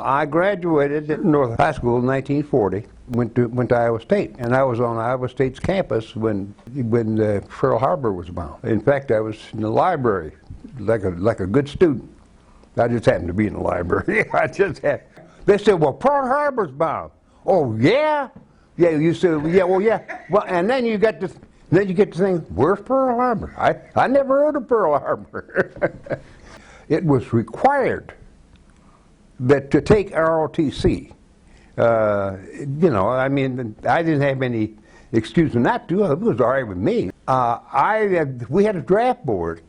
I graduated at North High School in 1940, went to Iowa State, and I was on Iowa State's campus when Pearl Harbor was bombed. In fact, I was in the library like a good student. I just happened to be in the library. They said, "Well, Pearl Harbor's bombed." "Oh yeah, yeah." You said, "Yeah, well, yeah." Well, and then you get to think, "Where's Pearl Harbor?" I never heard of Pearl Harbor. It was required that to take ROTC, I mean, I didn't have any excuse not to. It was all right with me. We had a draft board.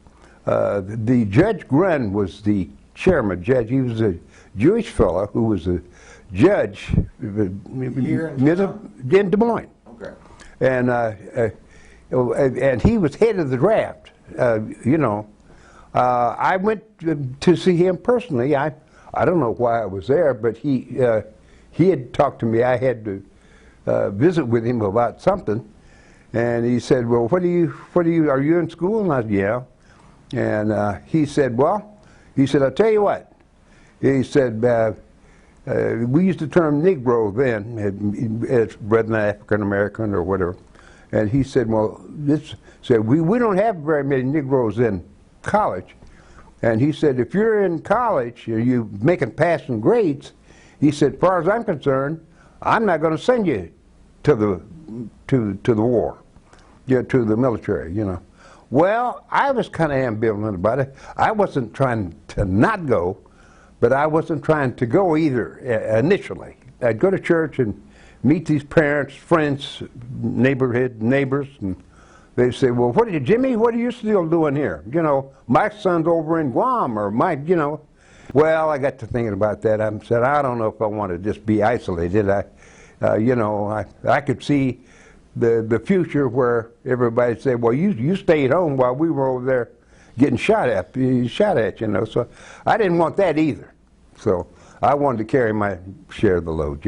The Judge Grun was the chairman. He was a Jewish fellow who was a judge Here in Des Moines. Okay. And he was head of the draft. I went to see him personally. I don't know why I was there, but he had talked to me. I had to visit with him about something, and he said, "Well, are you in school?" And I said, "Yeah." And he said, "I'll tell you what." He said, we used the term Negro then, as rather than African American or whatever. And he said, we don't have very many Negroes in college. And he said, if you're in college, you're making passing grades, he said, as far as I'm concerned, I'm not going to send you to the war, to the military, Well, I was kind of ambivalent about it. I wasn't trying to not go, but I wasn't trying to go either initially. I'd go to church and meet these parents, friends, neighbors, and they'd say, "Well, Jimmy, what are you still doing here? My son's over in Guam," or Well, I got to thinking about that. I said, I don't know if I want to just be isolated. I could see the future where everybody said, "Well, you stayed home while we were over there getting shot at, So I didn't want that either. So I wanted to carry my share of the load,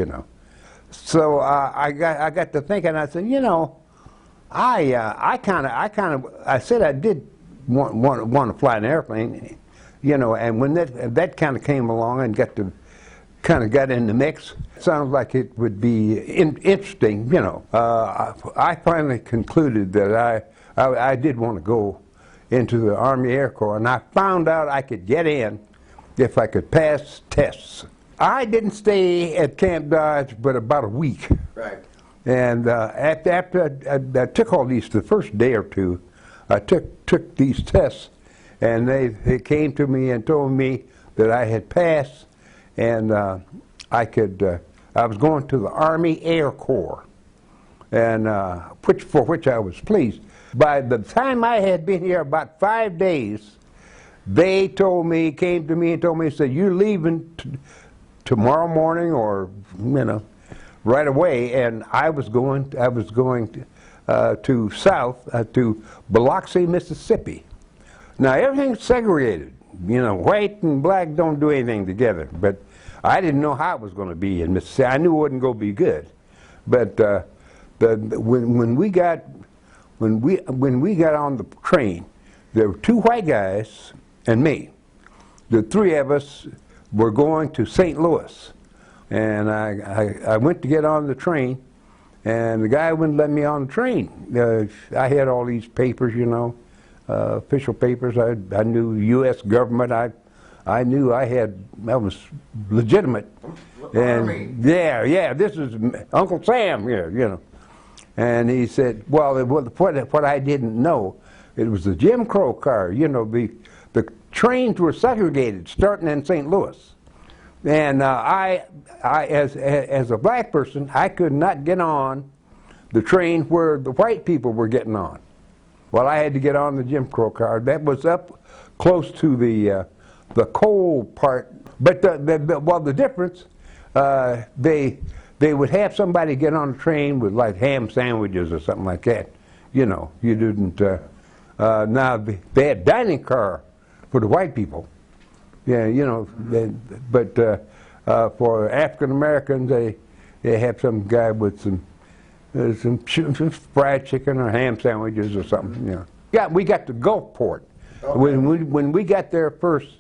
So I got to thinking. I said, I said I did want to fly an airplane, And when that kind of came along and got in the mix, it sounds like it would be interesting, I finally concluded that I did want to go into the Army Air Corps, and I found out I could get in if I could pass tests. I didn't stay at Camp Dodge but about a week. Right. And after I took all these, the first day or two, I took these tests, and they came to me and told me that I had passed, and I was going to the Army Air Corps, and for which I was pleased. By the time I had been here about 5 days, they came to me and told me, said, "You're leaving tomorrow morning, or right away." And I was going to south to Biloxi, Mississippi. Now everything's segregated. White and black don't do anything together. But I didn't know how it was going to be in Mississippi. I knew it wasn't going to be good. But when we got on the train, there were 2 white guys and me. The 3 of us were going to St. Louis. And I went to get on the train, and the guy wouldn't let me on the train. I had all these papers, official papers. I knew U.S. government. I knew I was legitimate. And yeah, this is Uncle Sam here, And he said, well, what I didn't know, it was the Jim Crow car. The trains were segregated, starting in St. Louis. And I as a black person, I could not get on the train where the white people were getting on. Well, I had to get on the Jim Crow car. That was up close to the coal part. But the difference, they would have somebody get on the train with like ham sandwiches or something like that. You didn't. Now they had dining car for the white people. Yeah, but for African Americans, they have some guy with some fried chicken or ham sandwiches or something. Yeah, we got to Gulfport. Okay. When we got there first,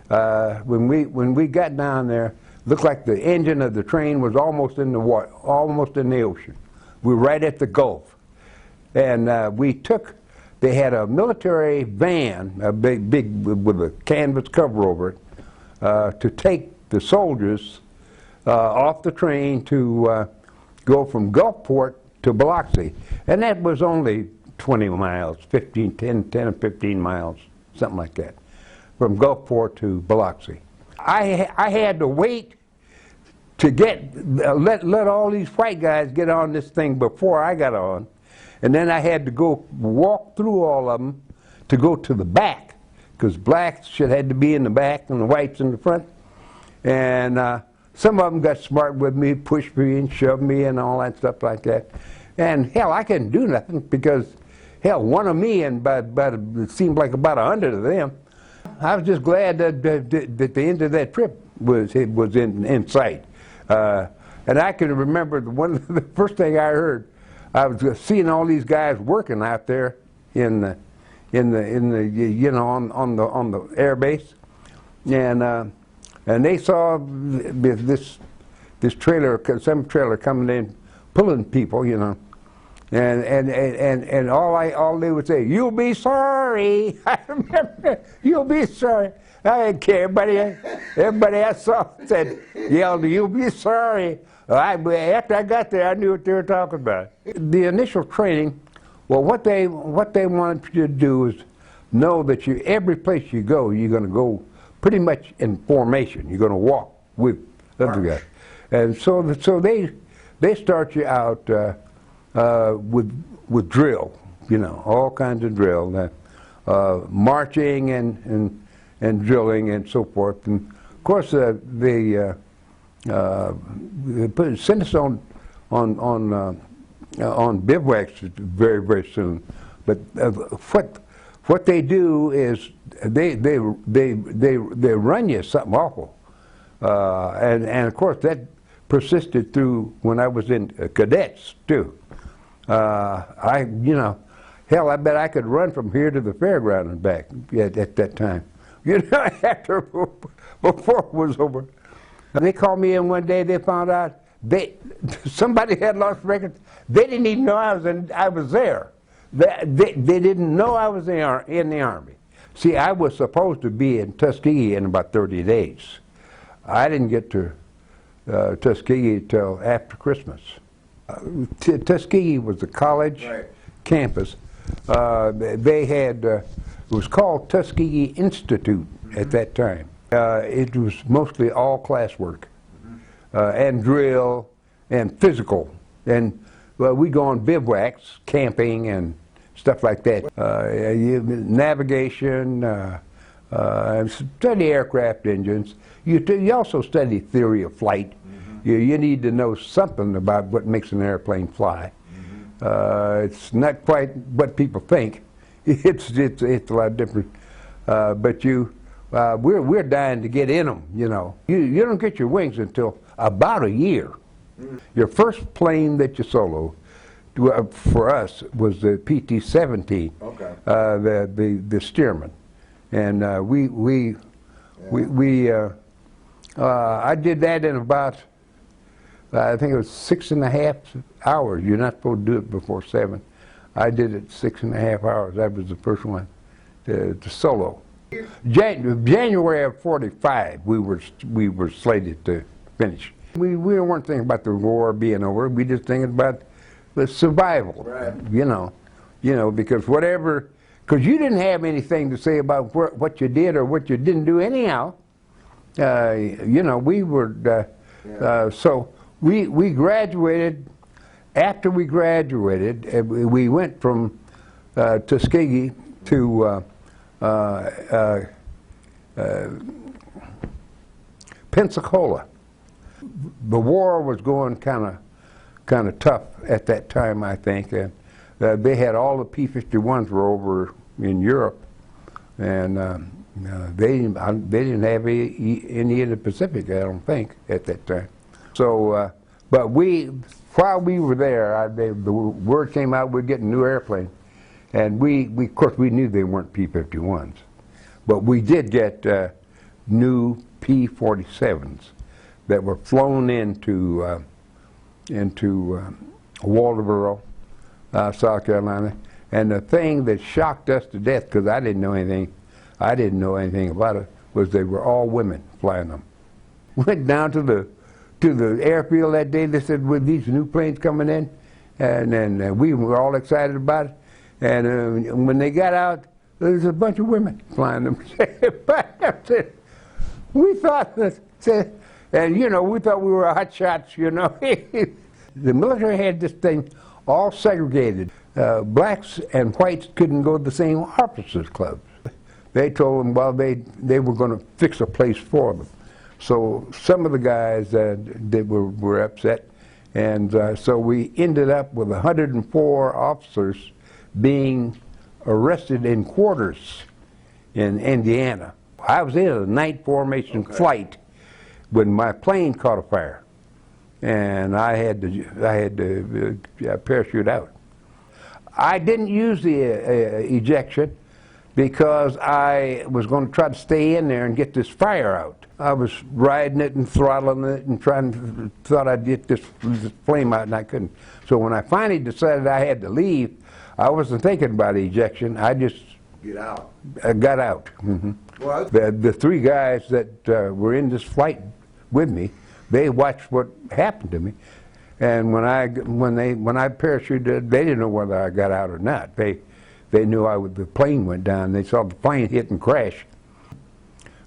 when we got down there, Looked like the engine of the train was almost in the water, almost in the ocean. We were right at the Gulf. And they had a military van, a big with a canvas cover over it, to take the soldiers off the train to go from Gulfport to Biloxi. And that was only 20 miles, 10 or 15 miles, something like that, from Gulfport to Biloxi. I had to wait to let all these white guys get on this thing before I got on. And then I had to go walk through all of them to go to the back, because blacks had to be in the back and the whites in the front. And some of them got smart with me, pushed me and shoved me and all that stuff like that. And hell, I couldn't do nothing because, hell, one of me and it seemed like about 100 of them. I was just glad that the end of that trip was in sight. And I can remember the first thing I heard, I was seeing all these guys working out there on the air base, and they saw this trailer, some trailer coming in, pulling people, and all they would say, "You'll be sorry." I remember, "You'll be sorry." I didn't care. Everybody I saw yelled, "You'll be sorry." After I got there, I knew what they were talking about. The initial training, well, what they wanted you to do is know that every place you go, you're going to go pretty much in formation. You're going to walk with other guys, and so they start you out with drill, all kinds of drill, marching and drilling and so forth. And of course, they sent us on bivouacs very, very soon. But what they do is they run you something awful, and of course that persisted through when I was in cadets too. Hell, I bet I could run from here to the fairground and back at that time. Before it was over. And they called me in one day. They found out somebody had lost records. They didn't even know I was there. They didn't know I was in the Army. See, I was supposed to be in Tuskegee in about 30 days. I didn't get to Tuskegee till after Christmas. Tuskegee was a college campus. They had, it was called Tuskegee Institute at that time. It was mostly all classwork and drill and physical. And we go on bivouacs, camping and stuff like that. Navigation, study aircraft engines. You also study theory of flight. You need to know something about what makes an airplane fly. It's not quite what people think. It's a lot different. But we're dying to get in them. You don't get your wings until about a year. Your first plane that you solo, for us, was the PT-17, the Stearman, and I did that in about, I think it was 6.5 hours. You're not supposed to do it before 7. I did it 6.5 hours. That was the first one to solo. January of '45, we were slated to finish. We weren't thinking about the war being over. We just thinking about the survival. Right. Because because you didn't have anything to say about what you did or what you didn't do anyhow. We were so we graduated. After we graduated, we went from Tuskegee to Pensacola. The war was going kind of tough at that time, I think. They had all the P-51s were over in Europe, and they didn't have any in the Pacific, I don't think, at that time. So, but while we were there, the word came out we're getting a new airplane, and of course we knew they weren't P-51s, but we did get new P-47s. that were flown into Walterboro, South Carolina, and the thing that shocked us to death, because I didn't know anything about it, was they were all women flying them. Went down to the airfield that day. They said, with these new planes coming in, and we were all excited about it. And when they got out, there was a bunch of women flying them. We thought that, and you know, we thought we were hot shots, you know. The military had this thing all segregated. Blacks and whites couldn't go to the same officers' clubs. They told them, well, they were going to fix a place for them. So some of the guys that were upset, and so we ended up with 104 officers being arrested in quarters in Indiana. I was in a night formation flight when my plane caught a fire, and I had to parachute out. I didn't use the ejection because I was going to try to stay in there and get this fire out. I was riding it and throttling it and thought I'd get this flame out, and I couldn't. So when I finally decided I had to leave, I wasn't thinking about ejection. I just got out. Mm-hmm. Well, the three guys that were in this flight with me, they watched what happened to me, and when I parachuted, they didn't know whether I got out or not. They knew the plane went down. They saw the plane hit and crash.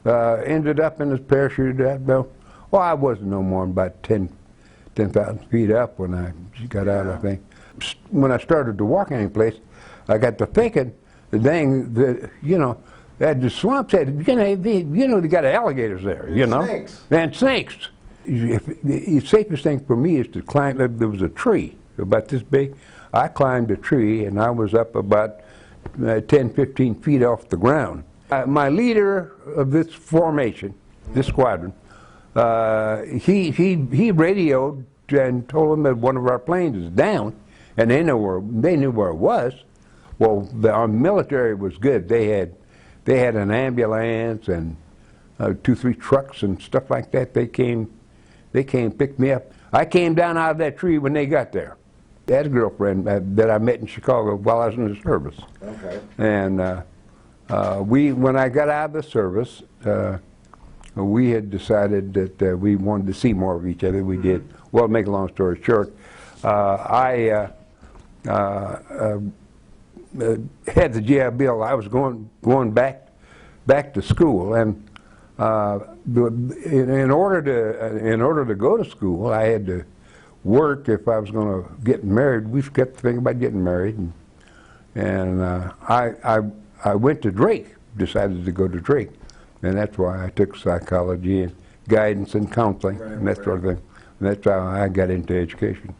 Ended up in this parachute. Well, I wasn't no more than about 10,000 feet up when I got out, I think. When I started to walk any place, I got to thinking, the swamp said, they got alligators there, you know. Snakes. And snakes. The safest thing for me is to climb. There was a tree about this big. I climbed a tree, and I was up about 10, 15 feet off the ground. My leader of this formation, this squadron, he radioed and told them that one of our planes is down, and they knew where it was. Well, our military was good. They had an ambulance and 2-3 trucks and stuff like that. They came picked me up. I came down out of that tree when they got there. I had a girlfriend that I met in Chicago while I was in the service. Okay. And when I got out of the service, we had decided that we wanted to see more of each other. We did. Well, to make a long story short, I had the GI Bill. I was going back to school, and in order to go to school, I had to work if I was going to get married. We kept thinking about getting married, and I went to Drake. Decided to go to Drake, and that's why I took psychology and guidance and counseling and that sort of thing. And that's how I got into education.